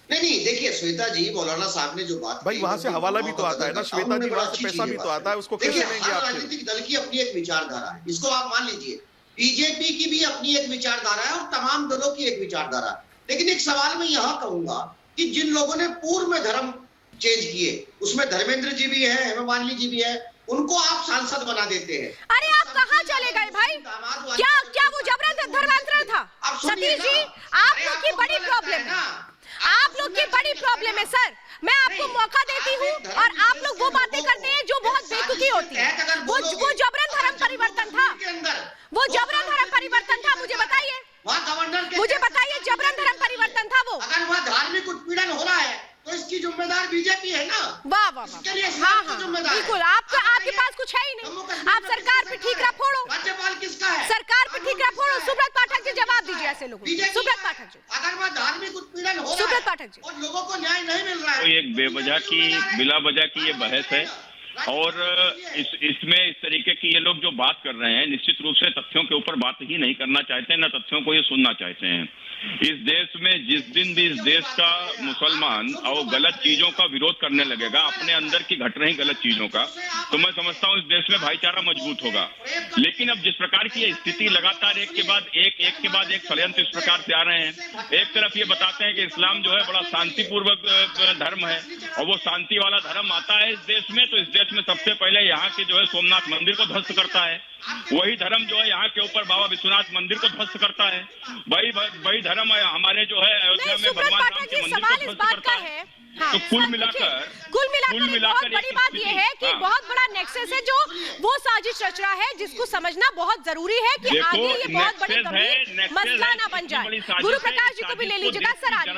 नहीं, देखिए श्वेता जी, मौलाना साहब ने जो बात भाई, वहां से हवाला भी तो आता है ना श्वेता जी, वहां से पैसा भी तो आता है, उसको कैसे लेंगे आप? राजनीतिक दल की अपनी एक विचारधारा है, इसको आप मान लीजिए। बीजेपी की भी अपनी एक विचारधारा है और तमाम दलों की एक विचारधारा है। लेकिन एक सवाल मैं यहाँ कहूंगा कि जिन लोगों ने पूर्व में धर्म चेंज किए, उसमें धर्मेंद्र जी भी है, हेमा मालिनी जी भी है, उनको आप सांसद बना देते हैं। अरे आप कहाँ चले गए भाई? क्या वो जबरन धर्मांतरण था? सतीश जी, आप लोग की बड़ी प्रॉब्लम है, आप लोग की बड़ी प्रॉब्लम है सर। मैं आपको मौका देती हूँ और आप लोग वो बातें करते हैं जो बहुत बेवकूफी होती है। वो जबरन धर्म परिवर्तन था, वो जबरन धर्म परिवर्तन था। मुझे बताइए जबरन धर्म परिवर्तन था वो। अगर वहाँ धार्मिक उत्पीड़न हो रहा है तो इसकी जिम्मेदार बीजेपी है ना। वाह वाह, हाँ, बिल्कुल। आपके पास कुछ है ही नहीं, आप सरकार पे ठीकरा फोड़ो। राज्यपाल किसका है? सरकार पे ठीकरा फोड़ो। सुब्रत पाठक जी जवाब दीजिए ऐसे लोगों को। सुब्रत पाठक जी, अगर वहाँ धार्मिक उत्पीड़न हो रहा है, सुब्रत पाठक जी, और लोगों को न्याय नहीं मिल रहा है, तो एक बेवजह की, बिला वजह की ये बहस है। और इसमें इस तरीके की ये लोग जो बात कर रहे हैं, निश्चित रूप से तथ्यों के ऊपर बात ही नहीं करना चाहते, न तथ्यों को ये सुनना चाहते हैं। इस देश में जिस दिन भी इस देश का मुसलमान और गलत चीजों का विरोध करने लगेगा, अपने अंदर की घट रही गलत चीजों का, तो मैं समझता हूँ इस देश में भाईचारा मजबूत होगा। लेकिन अब जिस प्रकार की ये स्थिति लगातार एक के बाद एक षड्यंत्र इस प्रकार से आ रहे हैं। एक तरफ ये बताते हैं कि इस्लाम जो है बड़ा शांतिपूर्वक धर्म है, और वो शांति वाला धर्म आता है इस देश में, तो इस देश उसमें सबसे पहले यहाँ के जो है सोमनाथ मंदिर को ध्वस्त करता है। वही धर्म जो है यहाँ के ऊपर बाबा विश्वनाथ मंदिर को ध्वस्त करता है। वही धर्म हमारे जो है अयोध्या में भगवान राम के मंदिर को ध्वस्त करता है। तो कुल मिलाकर बहुत बड़ी बात यह है कि बहुत बड़ा नेक्सस है जो वो साजिश रच रहा है, जिसको समझना बहुत जरूरी है कि आगे ये बहुत बड़ी गंभीर मसला ना बन जाए। गुरु प्रकाश जी को भी ले लीजिएगा सर, आ रही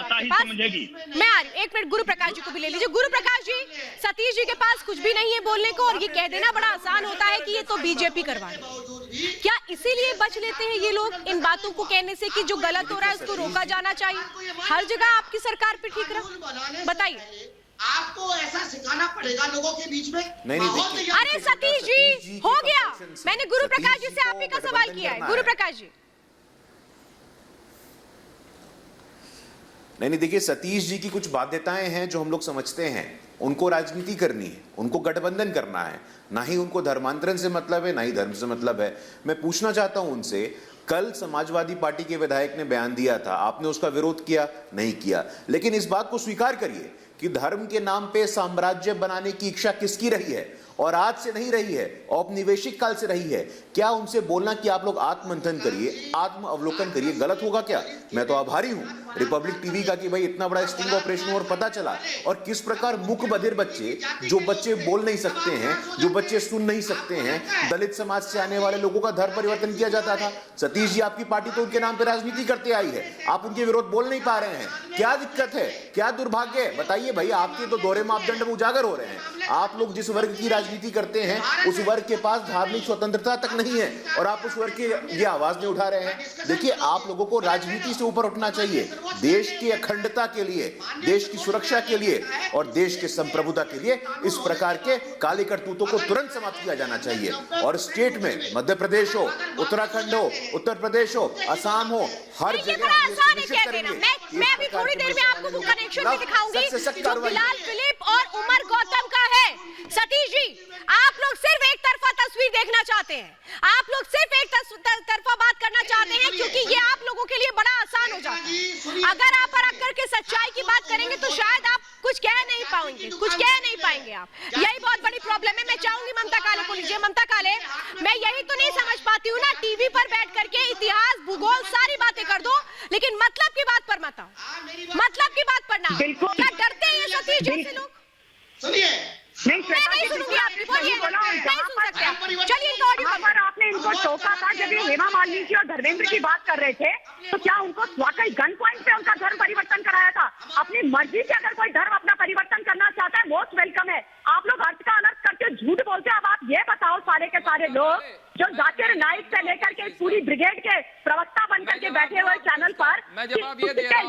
मैं आ रही हूँ, 1 मिनट। गुरु प्रकाश जी को भी ले लीजिए। गुरु प्रकाश जी, सतीश जी के पास कुछ भी नहीं है बोलने को और ये कह देना बड़ा आसान होता है कि ये तो बीजेपी करवा रही है। क्या इसीलिए बच लेते हैं ये लोग इन बातों को कहने से कि जो गलत हो रहा है उसको रोका जाना चाहिए? हर जगह आपकी सरकार पे ठीक रहा, बताइए। आपको ऐसा सिखाना पड़ेगा लोगों के बीच में। नहीं, अरे सतीश जी हो गया, मैंने गुरु प्रकाश जी से आप ही का सवाल किया है। गुरु प्रकाश जी नहीं, देखिए सतीश जी की कुछ बाध्यताएं हैं जो हम लोग समझते हैं। उनको राजनीति करनी है, उनको गठबंधन करना है, ना ही उनको धर्मांतरण से मतलब है, ना ही धर्म से मतलब है। मैं पूछना चाहता हूं उनसे, कल समाजवादी पार्टी के विधायक ने बयान दिया था, आपने उसका विरोध किया? नहीं किया। लेकिन इस बात को स्वीकार करिए कि धर्म के नाम पे साम्राज्य बनाने की इच्छा किसकी रही है, और आज से नहीं रही है, औपनिवेशिक काल से रही है। क्या उनसे बोलना कि आप लोग आत्ममंथन करिए, आत्म अवलोकन करिए, गलत होगा क्या? मैं तो आभारी हूं रिपब्लिक टीवी का कि भाई इतना बड़ा स्टिंग ऑपरेशन और पता चला, और किस प्रकार मूक बधिर बच्चे, जो बच्चे बोल नहीं सकते हैं, जो बच्चे सुन नहीं सकते हैं, दलित समाज से आने वाले लोगों का धर्म परिवर्तन किया जाता था। सतीश जी, आपकी पार्टी तो उनके नाम पर राजनीति करते आई है, आप उनके विरोध बोल नहीं पा रहे हैं। क्या दिक्कत है, क्या दुर्भाग्य है? बताइए भाई, आपके तो दोहरे मापदंड में उजागर हो रहे हैं। आप लोग जिस वर्ग की राजनीति करते हैं उस वर्ग के पास धार्मिक स्वतंत्रता तक नहीं है, और आप उस वर्ग की ये आवाज नहीं उठा रहे हैं। देखिए, आप लोगों को राजनीति से ऊपर उठना चाहिए। देश की अखंडता के लिए, देश की सुरक्षा के लिए और देश के संप्रभुता के लिए इस प्रकार के काले करतूतों को तुरंत समाप्त किया जाना चाहिए। और स्टेट में मध्य प्रदेश हो, उत्तराखंड हो, उत्तर प्रदेश हो, असम हो, हर जगह मैं अभी थोड़ी देर में आपको वो कनेक्शन भी दिखाऊंगी जो बिलाल फिलिप और उमर गौतम का है। सतीश जी, आप लोग सिर्फ एक तरफा तस्वीर देखना चाहते हैं, आप लोग सिर्फ एक तरफा बात करना चाहते हैं, क्योंकि ये आप लोगों के लिए बड़ा आसान हो जाता है। अगर आप अरग करके सच्चाई की बात करेंगे तो शायद आप कुछ कह नहीं पाएंगे, कुछ कह नहीं पाएंगे आप। यही बहुत बड़ी प्रॉब्लम है। मैं चाहूंगी ममता काले को लीजिए। ममता काले, मैं यही तो नहीं समझ पाती हूँ ना, टीवी पर बैठ करके इतिहास, भूगोल सारी बातें कर दो, लेकिन मतलब की बात पर मत आओ, मतलब की बात पर ना। क्या डरते हैं सतीश जी से लोग? सुनिए, मैं नहीं सुनूंगी आपकी, बोलिए, नहीं सुन सकते आप। चलिए इनका ऑडियो पर आपने इनको टोका था जब ये हेमा मालिनी जी और धर्मेंद्र की बात कर रहे थे, तो क्या उनको वाकई गन पॉइंट पे उनका धर्म परिवर्तन कराया था? अपनी मर्जी से अगर कोई धर्म अपना परिवर्तन करना चाहता है, मोस्ट वेलकम है। आप लोग अर्थ का अनर्थ करके झूठ बोलते हैं। अब आप ये बताओ, सारे के सारे लोग जो जाकिर नाइक से लेकर के पूरी ब्रिगेड के प्रवक्ता बनकर के बैठे हुए चैनल पर,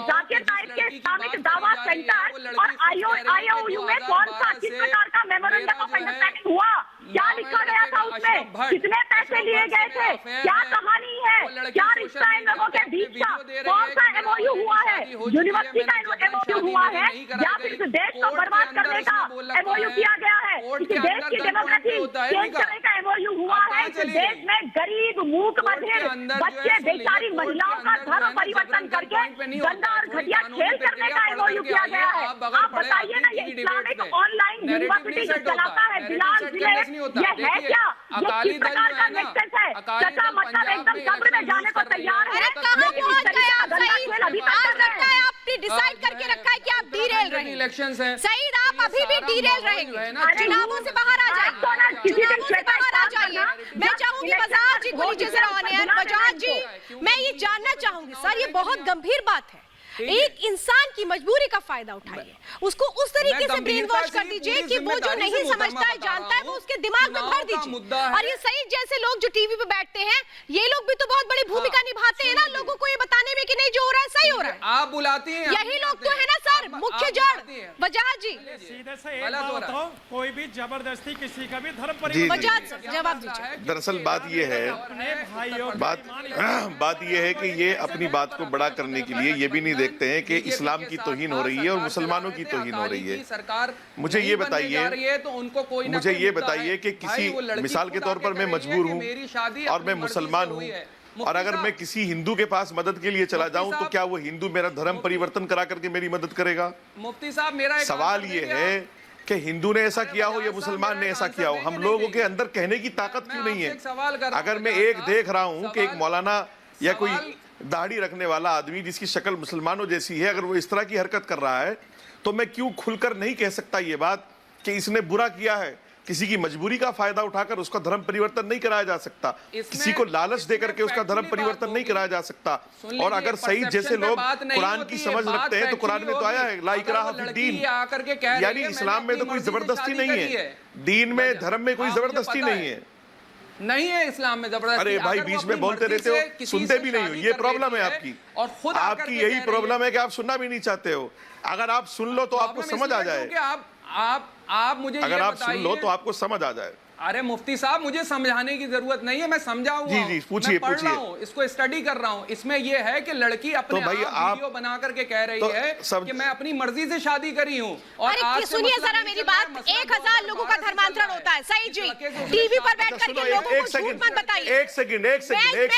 जाकिर नाइक के इस्लामिक दावा सेंटर और IOU में कौन सा, किस प्रकार का मेमोरेंडम ऑफ अंडरस्टैंडिंग हुआ? क्या लिखा गया था उसमें? कितने पैसे लिए गए थे? क्या कहानी है? क्या रिश्ता इन लोगों के बीच का? कौन सा MOU हुआ है? यूनिवर्सिटी का MOU हुआ है या फिर इस देश को बर्बाद करने का MOU किया गया है? इस देश की डेमोक्रेसी चेंज करने का MOU हुआ है? इस देश में गरीब, मूक बधिर बच्चे, बेचारी महिलाओं का धर्म परिवर्तन करके गंदा और घटिया खेल करने का MOU किया गया है। आप बताइए ना, ये इस्लामिक ऑनलाइन यूनिवर्सिटी जो चलाता है बिलाल फिलिप, ये है क्या? ये किस प्रकार का नेक्सस है? चचा मतलब एकदम कब्र में जाने को तैयार है। कहां पहुंच गए आप? सईद, अभी तक रखा है, आपने डिसाइड करके रखा है कि आप डीरेल रहे हैं। सईद, आप अभी भी डीरेल रहेंगे, चुनावों से बाहर आ जाइए, चुनावों से बाहर आ जाइए। मैं चाहूंगी बजाज जी को लीजिए जरा ऑन एयर। बजाज जी, मैं ये जानना चाहूंगी सर, ये बहुत गंभीर बात है, एक इंसान की मजबूरी का फायदा उठाइए, उसको उस तरीके से ब्रेन वॉश कर दीजिए कि वो जो नहीं समझता है, जानता है, वो उसके दिमाग में भर दीजिए। और ये सईद जैसे लोग जो टीवी पे बैठते हैं, ये लोग भी तो बहुत बड़ी भूमिका निभाते हैं ना, लोगों को ये बताने में कि नहीं जो हो रहा है सही हो रहा है। आप बुलाती हैं, यही लोग तो है ना सर, मुख्य जड़। बजाज जी, सीधे से एक बात हो, कोई भी जबरदस्ती किसी का भी धर्म परिवर्तन। बजाज सर जवाब दीजिए। दरअसल बात ये है, बात ये है कि ये अपनी बात को बड़ा करने के लिए ये भी नहीं देखते हैं कि इस्लाम की तौहीन हो रही है और मुसलमानों की तौहीन हो रही है। सरकार मुझे ये बताइए, तो उनको कोई मुझे ये बताइए कि किसी मिसाल के तौर पर मैं मजबूर हूँ और मैं मुसलमान हूँ, और अगर मैं किसी हिंदू के पास मदद के लिए चला जाऊं तो क्या वो हिंदू मेरा धर्म परिवर्तन करा करके मेरी मदद करेगा? मुफ्ती साहब, मेरा सवाल ये है कि हिंदू ने ऐसा किया हो या मुसलमान ने ऐसा किया हो, हम लोगों के अंदर कहने की ताकत क्यों नहीं है? अगर मैं एक देख रहा हूं कि एक मौलाना या कोई दाढ़ी रखने वाला आदमी जिसकी शक्ल मुसलमानों जैसी है, अगर वो इस तरह की हरकत कर रहा है, तो मैं क्यों खुलकर नहीं कह सकता ये बात कि इसने बुरा किया है? किसी की मजबूरी का फायदा उठाकर उसका धर्म परिवर्तन नहीं कराया जा सकता, किसी को लालच देकर के उसका धर्म परिवर्तन नहीं कराया जा सकता। और अगर सईद जैसे लोग कुरान की समझ रखते हैं तो कुरान में तो आया है ला इकराहा फिद्दीन, यानी इस्लाम में तो कोई जबरदस्ती नहीं है, दीन में धर्म में कोई जबरदस्ती नहीं है। नहीं है इस्लाम में जबरदस्ती। अरे भाई बीच में बोलते रहते हो, सुनते भी नहीं हो, ये प्रॉब्लम है आपकी। और खुद आपकी यही प्रॉब्लम है कि आप सुनना भी नहीं चाहते हो। अगर आप सुन लो तो आपको समझ आ जाए, आप मुझे अगर आप सुन लो तो आपको समझ आ जाए। अरे मुफ्ती साहब, मुझे समझाने की जरूरत नहीं है, मैं समझाऊंगा। जी जी पूछिए पूछिए। इसको स्टडी कर रहा हूँ। इसमें यह है कि लड़की अपने तो भाई आप वीडियो बना करके कह रही है कि मैं अपनी मर्जी से शादी करी हूँ। और सुनिए जरा मेरी बात, 1000 लोगों का धर्मांतरण होता है, सही जी। टीवी पर बैठ करके लोगों को झूठ मत बताइए। एक सेकंड मैं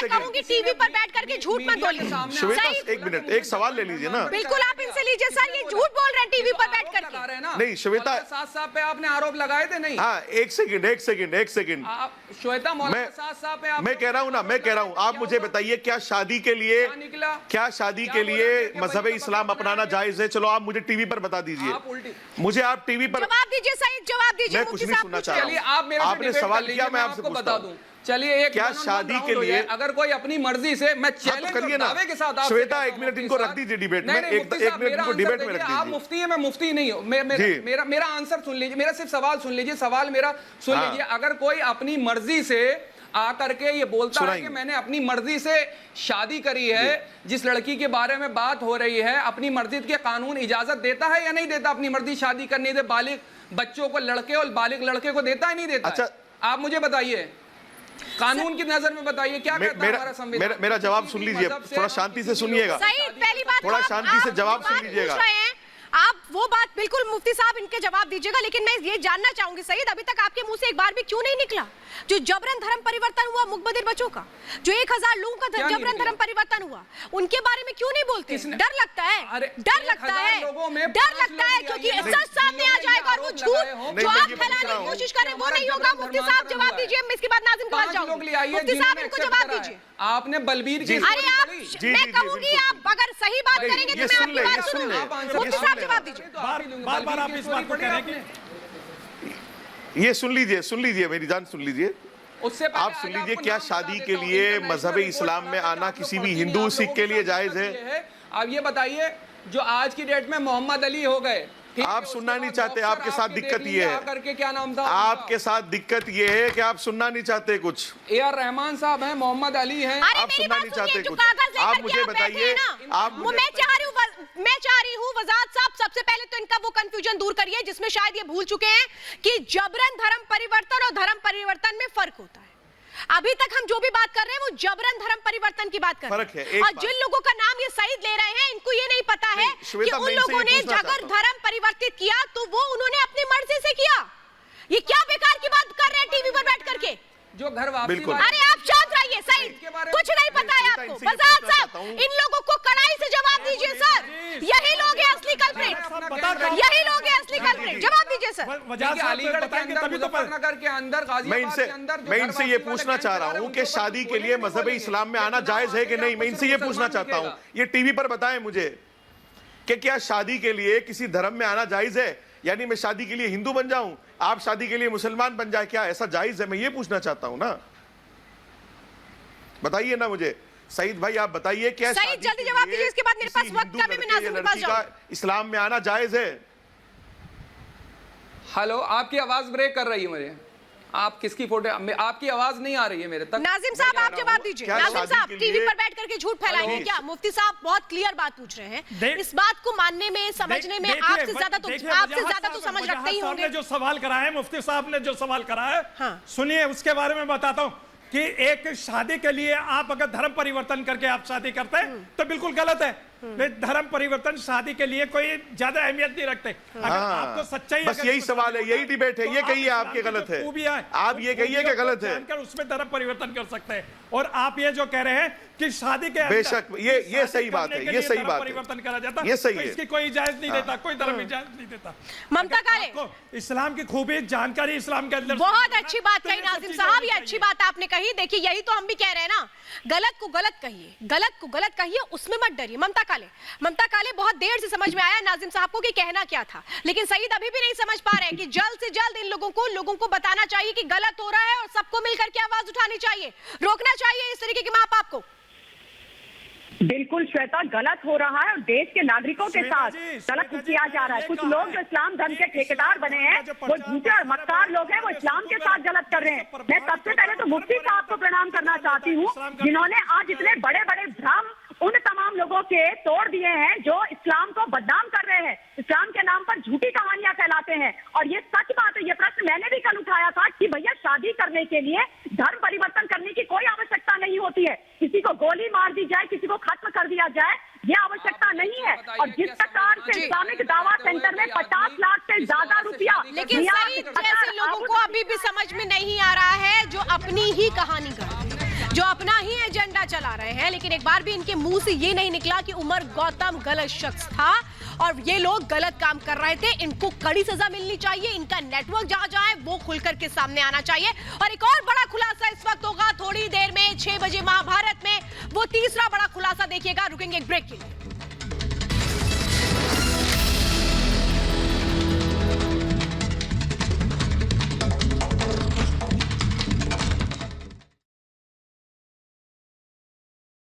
कहूंगी टीवी पर बैठ करके झूठ मत बोलिए। श्वेता एक मिनट, एक सवाल ले लीजिए ना। बिल्कुल आप इनसे लीजिए सर, ये झूठ बोल रहे हैं टीवी पर बैठ करके। नहीं श्वेता, साहब पे आपने आरोप लगाए थे नहीं? हाँ एक सेकंड श्वेता मैं कह रहा हूँ ना, मैं कह रहा हूँ, आप मुझे बताइए क्या शादी के लिए मजहब इस्लाम अपनाना जायज है? चलो आप मुझे टीवी पर बता दीजिए, मुझे आप टीवी पर जवाब दीजिए, सही जवाब दीजिए। मैं कुछ नहीं सुनना चाह रहा हूँ, आपने सवाल किया, मैं आपसे बता दूं। चलिए एक क्या शादी के लिए अगर कोई अपनी मर्जी से, मैं चैलेंज करिए ना दावे के साथ, श्वेता एक मिनट इनको रख दीजिए डिबेट में, एक मिनट इनको डिबेट में रख दीजिए। आप मुफ्ती है, मैं मुफ्ती नहीं हूँ। मेरा आंसर सुन लीजिए, मेरा सिर्फ सवाल सुन लीजिए, सवाल मेरा सुन लीजिए। अगर कोई अपनी मर्जी से आकर के ये बोलता है कि मैंने अपनी मर्जी से शादी करी है, जिस लड़की के बारे में बात हो रही है, अपनी मर्जी के कानून इजाजत देता है या नहीं देता अपनी मर्जी शादी करने से? बालिग बच्चों को लड़के और बालिग लड़के को देता है नहीं देता? अच्छा आप मुझे बताइए, कानून की नजर में बताइए क्या कहता है हमारा संविधान? मेरा जवाब सुन लीजिए, थोड़ा शांति से सुनिएगा। पहली बात थोड़ा शांति से जवाब सुन लीजिएगा। आप वो बात बिल्कुल मुफ्ती साहब इनके जवाब दीजिएगा, लेकिन मैं ये जानना चाहूंगी सईद, अभी तक आपके मुंह से एक बार भी क्यों नहीं निकला जो जबरन धर्म परिवर्तन हुआ मुकबदिर बच्चों का, जो 1000 लोगों का जबरन धर्म परिवर्तन हुआ, उनके बारे में क्यों नहीं बोलते? डर लगता है, डर लगता है, डर लगता है, क्योंकि सच सामने आ जाएगा और वो झूठ जो आप फैलाने की कोशिश कर रहे हैं वो नहीं होगा। मुफ्ती साहब जवाब दीजिए, मैं इसके बाद नाज़िम के पास जाऊंगी। मुफ्ती साहब इनको जवाब दीजिए। आपने बलबीर की, अरे आप, मैं कहूंगी आप अगर सही बात करेंगे तो मैं आपकी बात सुनूंगी। मुफ्ती साहब जवाब दीजिए। बार आप इस बात को कह रहे हैं कि ये सुन लीजिए मेरी जान, सुन लीजिए, आप सुन लीजिए। क्या शादी के लिए मजहब इस्लाम में आना किसी भी हिंदू सिख के लिए जायज है? अब ये बताइए, जो आज की डेट में मोहम्मद अली हो गए, आप सुनना नहीं चाहते, आपके साथ दिक्कत ये है, करके क्या नाम था आपके साथ दिक्कत ये है कि आप सुनना नहीं चाहते कुछ। AR रहमान साहब हैं, मोहम्मद अली हैं, आप सुनना नहीं चाहते कुछ। आप मुझे बताइए, मैं चाह रही हूँ वजाहत साहब, सबसे पहले तो इनका वो कंफ्यूजन दूर करिए जिसमें शायद ये भूल चुके हैं कि जबरन धर्म परिवर्तन और धर्म परिवर्तन में फर्क होता है। अभी तक हम जो भी बात कर रहे हैं वो जबरन धर्म परिवर्तन की बात कर रहे हैं, और जिन लोगों का नाम ये सईद ले रहे हैं इनको ये नहीं पता है कि उन लोगों ने अगर धर्म परिवर्तित किया तो वो उन्होंने अपनी मर्जी से किया। ये क्या बेकार की बात कर रहे हैं टीवी पर बैठ करके? जो घर वापसी, अरे आप शांत रहिए सईद, कुछ नहीं पता है आपको। वजाहत साहब इन लोगों को कड़ाई से जवाब दीजिए सर, यही लोग हैं असली कल्प्रिट, यही लोग हैं असली कल्प्रिट, जवाब दीजिए सर। अलीगढ़ के अंदर, मुजफ्फरनगर के अंदर, गाजियाबाद के अंदर, मैं इनसे ये पूछना चाह रहा हूँ कि शादी के लिए मजहब इस्लाम में आना जायज है कि नहीं? मैं इनसे ये पूछना चाहता हूँ, ये टीवी पर बताएं मुझे कि क्या शादी के लिए किसी धर्म में आना जायज है? यानी मैं शादी के लिए हिंदू बन जाऊं, आप शादी के लिए मुसलमान बन जाए, क्या ऐसा जायज है? मैं ये पूछना चाहता हूं ना, बताइए ना मुझे। सईद भाई आप बताइए, क्या सईद जल्दी जवाब दीजिए, इसके बाद मेरे पास वक्त का भी, मैं नाज़िम के पास जाऊं। इस्लाम में आना जायज है? हेलो, आपकी आवाज ब्रेक कर रही है मुझे, आप किसकी फोटो, आपकी आवाज नहीं आ रही है मेरे तक। नाज़िम साहब आप जवाब दीजिए। नाज़िम साहब टीवी पर बैठ करके झूठ फैलाएंगे क्या? मुफ्ती साहब बहुत क्लियर बात पूछ रहे हैं, इस बात को मानने में, समझने में आपसे ज्यादा तो समझ रखते ही होंगे। जो सवाल करा है मुफ्ती साहब ने, जो सवाल करा है सुनिए, उसके बारे में बताता हूँ कि एक शादी के लिए आप अगर धर्म परिवर्तन करके आप शादी करते हैं तो बिल्कुल गलत है। वे धर्म परिवर्तन शादी के लिए कोई ज्यादा अहमियत नहीं रखते। अगर आपको सच्चाई, बस यही सवाल है, यही डिबेट है, ये कहिए आपके गलत है, आप ये कहिए कि गलत है, जानकर उसमें धर्म परिवर्तन कर सकते हैं। और आप ये जो कह रहे हैं कि शादी के बेशक ये सही बात है, ये सही बात परिवर्तन करा जाता, ये सही है, इसकी कोई इजाजत नहीं देता, कोई धर्म इजाजत नहीं देता। ममता काले, इस्लाम की खूबी जानकारी इस्लाम के अंदर बहुत अच्छी बात कही नाजिम साहब, ये अच्छी बात आपने कही। देखिए यही तो हम भी कह रहे हैं ना, गलत को गलत कहिए, गलत को गलत कहिए, उसमें मत डरिए। ममता काले बहुत देर से समझ में आया नाजिम साहब को कि कहना क्या था, लेकिन सईद अभी भी नहीं समझ पा रहे हैं कि जल्द से जल्द इन लोगों को बताना चाहिए कि गलत हो रहा है और सबको मिलकर के आवाज उठानी चाहिए, रोकना चाहिए इस तरीके के माँ बाप को। बिल्कुल श्वेता, गलत हो रहा है और देश के नागरिकों के साथ गलत किया जा रहा है। कुछ लोग जो इस्लाम धर्म के ठेकेदार बने हैं, वो झूठे और मक्कार लोग हैं, वो इस्लाम के साथ गलत कर रहे हैं। मैं सबसे पहले तो मुफ्ती साहब को प्रणाम करना चाहती हूँ, जिन्होंने आज इतने बड़े बड़े भ्रम उन तमाम लोगों के तोड़ दिए हैं जो इस्लाम को बदनाम कर रहे हैं, इस्लाम के नाम पर झूठी कहानियां फैलाते हैं। और ये सच बात है, ये प्रश्न मैंने भी कल उठाया था कि भैया शादी करने के लिए धर्म परिवर्तन करने की कोई आवश्यकता नहीं होती है, किसी को गोली मार दी जाए, किसी को खत्म कर दिया जाए, ये आवश्यकता नहीं है। और जिस प्रकार से इस्लामिक दावा सेंटर में 50 लाख से ज्यादा रुपया, लेकिन सईद जैसे लोगों को अभी भी समझ में नहीं आ रहा है, जो अपनी ही कहानी कर रहे हैं, जो अपना ही एजेंडा चला रहे हैं, लेकिन एक बार भी इनके मुंह से ये नहीं निकला कि उमर गौतम गलत शख्स था और ये लोग गलत काम कर रहे थे। इनको कड़ी सजा मिलनी चाहिए, इनका नेटवर्क जहां जाए वो खुलकर के सामने आना चाहिए। और एक और बड़ा खुलासा इस वक्त होगा थोड़ी देर में 6 बजे महाभारत में, वो तीसरा बड़ा खुलासा देखिएगा। रुकेंगे एक ब्रेक के लिए।